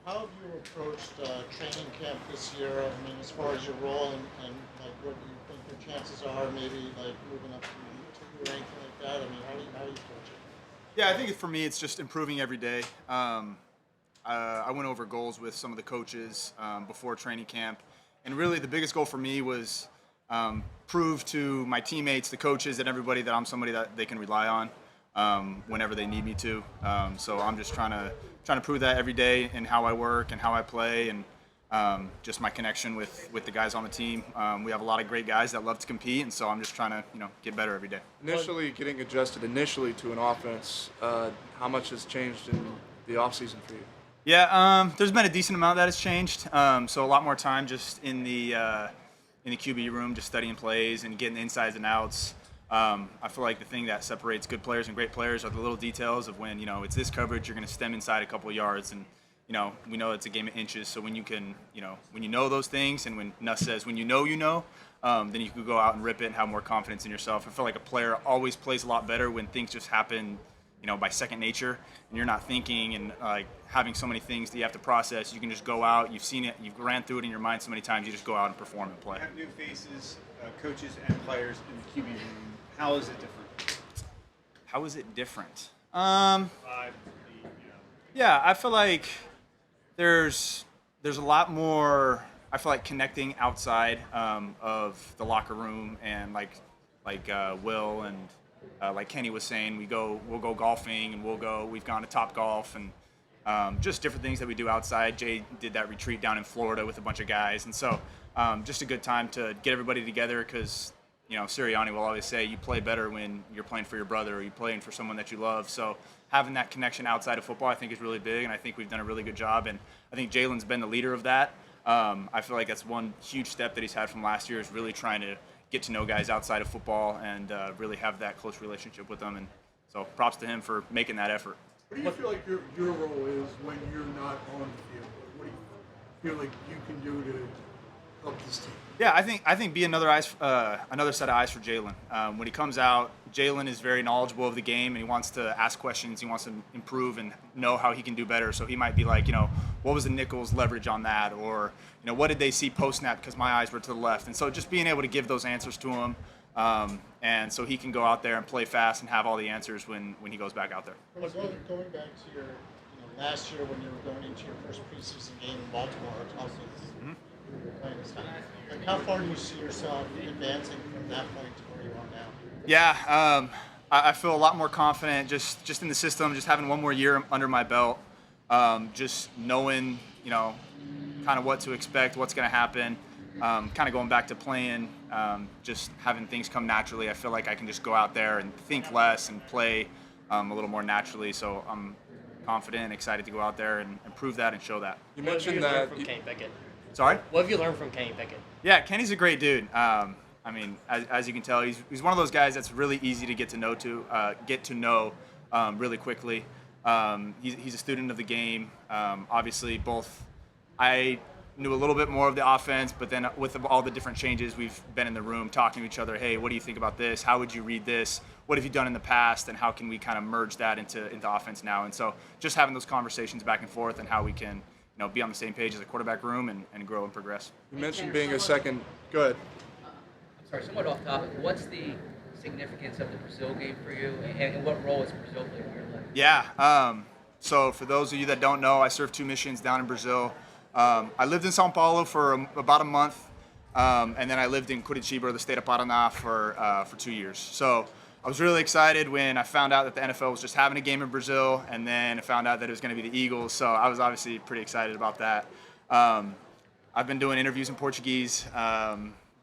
How have you approached training camp this year? I mean, as far as your role and like what do you think your chances are, maybe like moving up to or anything like that? I mean, how do you approach it? Yeah, I think for me, it's just improving every day. I went over goals with some of the coaches before training camp, and really the biggest goal for me was prove to my teammates, the coaches, and everybody that I'm somebody that they can rely on whenever they need me to. So I'm just trying to prove that every day in how I work and how I play, and just my connection with the guys on the team. We have a lot of great guys that love to compete, and so I'm just trying to get better every day. Initially, getting adjusted initially to an offense, how much has changed in the offseason for you? Yeah, there's been a decent amount that has changed. So a lot more time just in the QB room, just studying plays and getting the insides and outs. I feel like the thing that separates good players and great players are the little details of when it's this coverage, you're going to stem inside a couple of yards, and we know it's a game of inches. So when you can, when you know those things, and when Nuss says when then you can go out and rip it and have more confidence in yourself. I feel like a player always plays a lot better when things just happen, by second nature, and you're not thinking and like having so many things that you have to process. You can just go out. You've seen it. You've ran through it in your mind so many times. You just go out and perform and play. You have new faces, coaches and players in the QB room. How is it different? How is it different? Vibe, Yeah, I feel like there's a lot more. I feel like connecting outside of the locker room, and like Will and like Kenny was saying, we'll go golfing, and we've gone to Top Golf, and just different things that we do outside. Jay did that retreat down in Florida with a bunch of guys, and so just a good time to get everybody together, because Sirianni will always say you play better when you're playing for your brother or you're playing for someone that you love. So having that connection outside of football, I think, is really big, and I think we've done a really good job. And I think Jalen's been the leader of that. I feel like that's one huge step that he's had from last year, is really trying to get to know guys outside of football and really have that close relationship with them. And so props to him for making that effort. What do you feel like your role is when you're not on the field? What do you feel like you can do to help this team? Yeah, I think be another set of eyes for Jalen. When he comes out, Jalen is very knowledgeable of the game, and he wants to ask questions. He wants to improve and know how he can do better. So he might be like, what was the nickel's leverage on that, or what did they see post snap because my eyes were to the left. And so just being able to give those answers to him, and so he can go out there and play fast and have all the answers when he goes back out there. Going back to your last year when you were going into your first preseason game in Baltimore, also you were playing this time. Like, how far do you see yourself advancing from that point to where you are now? Yeah, I feel a lot more confident just in the system, just having one more year under my belt, just knowing, kind of what to expect, what's going to happen, kind of going back to playing, just having things come naturally. I feel like I can just go out there and think less and play a little more naturally. So I'm confident and excited to go out there and prove that and show that. You mentioned that. From Kenny Pickett. Sorry? What have you learned from Kenny Pickett? Yeah, Kenny's a great dude. I mean, as you can tell, he's one of those guys that's really easy to get to know really quickly. He's a student of the game. Obviously, I knew a little bit more of the offense, but then with all the different changes, we've been in the room talking to each other. Hey, what do you think about this? How would you read this? What have you done in the past? And how can we kind of merge that into offense now? And so just having those conversations back and forth, and how we can be on the same page as a quarterback room and grow and progress. You mentioned being a second. Go ahead. I'm sorry, somewhat off topic. What's the significance of the Brazil game for you, and what role is Brazil playing in your life? Yeah. So for those of you that don't know, I served 2 missions down in Brazil. I lived in São Paulo for about a month, and then I lived in Curitiba, the state of Paraná, for 2 years. So I was really excited when I found out that the NFL was just having a game in Brazil, and then I found out that it was going to be the Eagles. So I was obviously pretty excited about that. I've been doing interviews in Portuguese.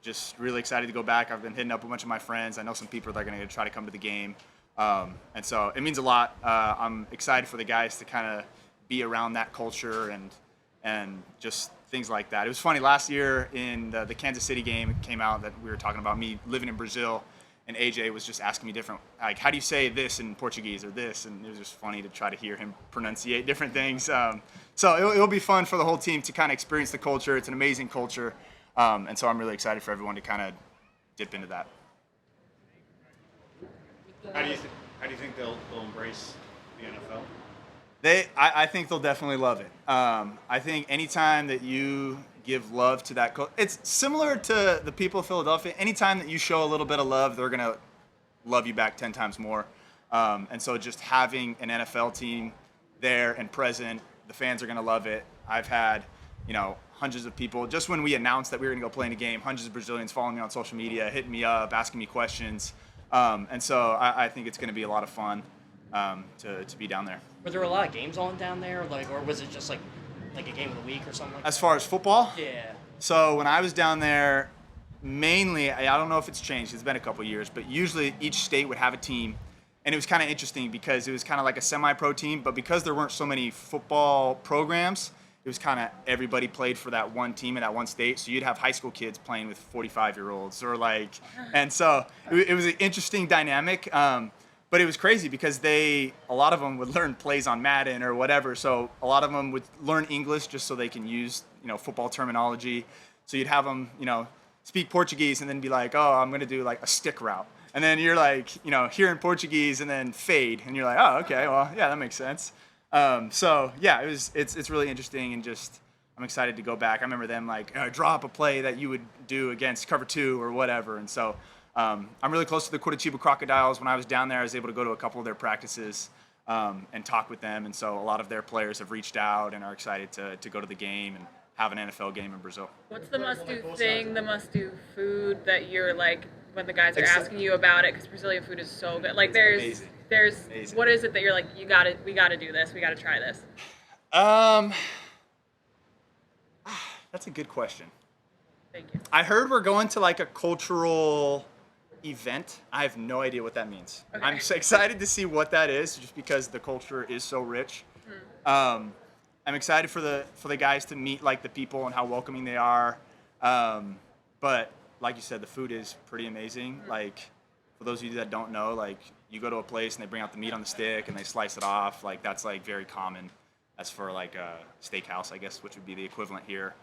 Just really excited to go back. I've been hitting up a bunch of my friends. I know some people that are going to try to come to the game. And so it means a lot. I'm excited for the guys to kind of be around that culture and just things like that. It was funny, last year in the Kansas City game, it came out that we were talking about me living in Brazil, and AJ was just asking me different, like, how do you say this in Portuguese or this? And it was just funny to try to hear him pronunciate different things. So it'll be fun for the whole team to kind of experience the culture. It's an amazing culture. And so I'm really excited for everyone to kind of dip into that. How do you think they'll embrace the NFL? I think they'll definitely love it. I think anytime that you give love to that it's similar to the people of Philadelphia. Anytime that you show a little bit of love, they're gonna love you back 10 times more. And so just having an NFL team there and present, the fans are gonna love it. I've had, hundreds of people, just when we announced that we were gonna go play in a game, hundreds of Brazilians following me on social media, hitting me up, asking me questions. And so I think it's gonna be a lot of fun to be down there. Were there a lot of games on down there, or was it just like a game of the week or something like that? As far as football? Yeah. So when I was down there, mainly, I don't know if it's changed, it's been a couple years, but usually each state would have a team. And it was kind of interesting because it was kind of like a semi-pro team, but because there weren't so many football programs, it was kind of everybody played for that one team in that one state. So you'd have high school kids playing with 45-year-olds and so it was an interesting dynamic. But it was crazy because a lot of them would learn plays on Madden or whatever. So a lot of them would learn English just so they can use, football terminology. So you'd have them, speak Portuguese and then be like, oh, I'm going to do like a stick route. And then you're like, hearing Portuguese and then fade. And you're like, oh, okay, well, yeah, that makes sense. So yeah, it's really interesting and just I'm excited to go back. I remember them like, draw up a play that you would do against cover 2 or whatever. And so I'm really close to the Curitiba Crocodiles. When I was down there, I was able to go to a couple of their practices and talk with them. And so a lot of their players have reached out and are excited to go to the game and have an NFL game in Brazil. What's the must-do thing, the must-do food that you're like when the guys are asking you about it? Because Brazilian food is so good. Like there's amazing. What is it that you're like, we got to do this, we got to try this? That's a good question. Thank you. I heard we're going to like a cultural event. I have no idea what that means. Okay. I'm so excited to see what that is, just because the culture is so rich. I'm excited for the guys to meet like the people and how welcoming they are. But like you said, the food is pretty amazing. Like for those of you that don't know, like you go to a place and they bring out the meat on the stick and they slice it off. Like that's like very common as for like a steakhouse, I guess, which would be the equivalent here.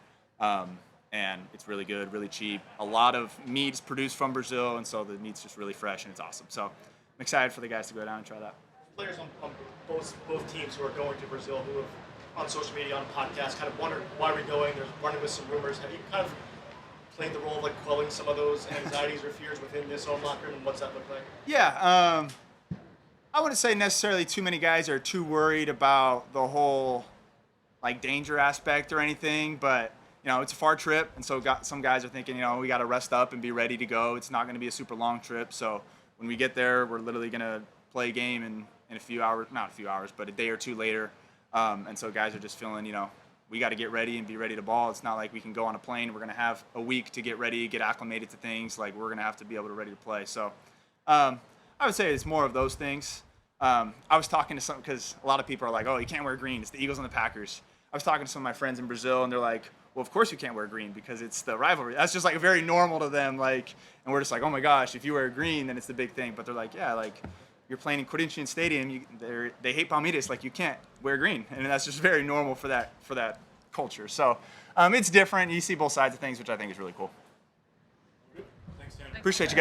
And it's really good, really cheap. A lot of meat's produced from Brazil, and so the meat's just really fresh and it's awesome. So I'm excited for the guys to go down and try that. Players on both teams who are going to Brazil, who have on social media, on podcasts, kind of wondered why we're going. They're running with some rumors. Have you kind of played the role of like quelling some of those anxieties or fears within this own locker room, and what's that look like? Yeah, I wouldn't say necessarily too many guys are too worried about the whole like danger aspect or anything, but it's a far trip, and so some guys are thinking, we got to rest up and be ready to go. It's not going to be a super long trip, so when we get there, we're literally going to play a game in a few hours, not a few hours, but a day or two later. And so guys are just feeling, we got to get ready and be ready to ball. It's not like we can go on a plane. We're going to have a week to get ready, get acclimated to things. Like we're going to have to be able to ready to play. So I would say it's more of those things. I was talking to some, because a lot of people are like, oh, you can't wear green. It's the Eagles and the Packers. I was talking to some of my friends in Brazil, and they're like, well, of course you can't wear green because it's the rivalry. That's just like very normal to them. Like, and we're just like, oh my gosh, if you wear green, then it's the big thing. But they're like, yeah, like you're playing in Corinthians Stadium. They hate Palmeiras. Like you can't wear green, and that's just very normal for that culture. So it's different. You see both sides of things, which I think is really cool. Thanks, Dan. Appreciate you guys.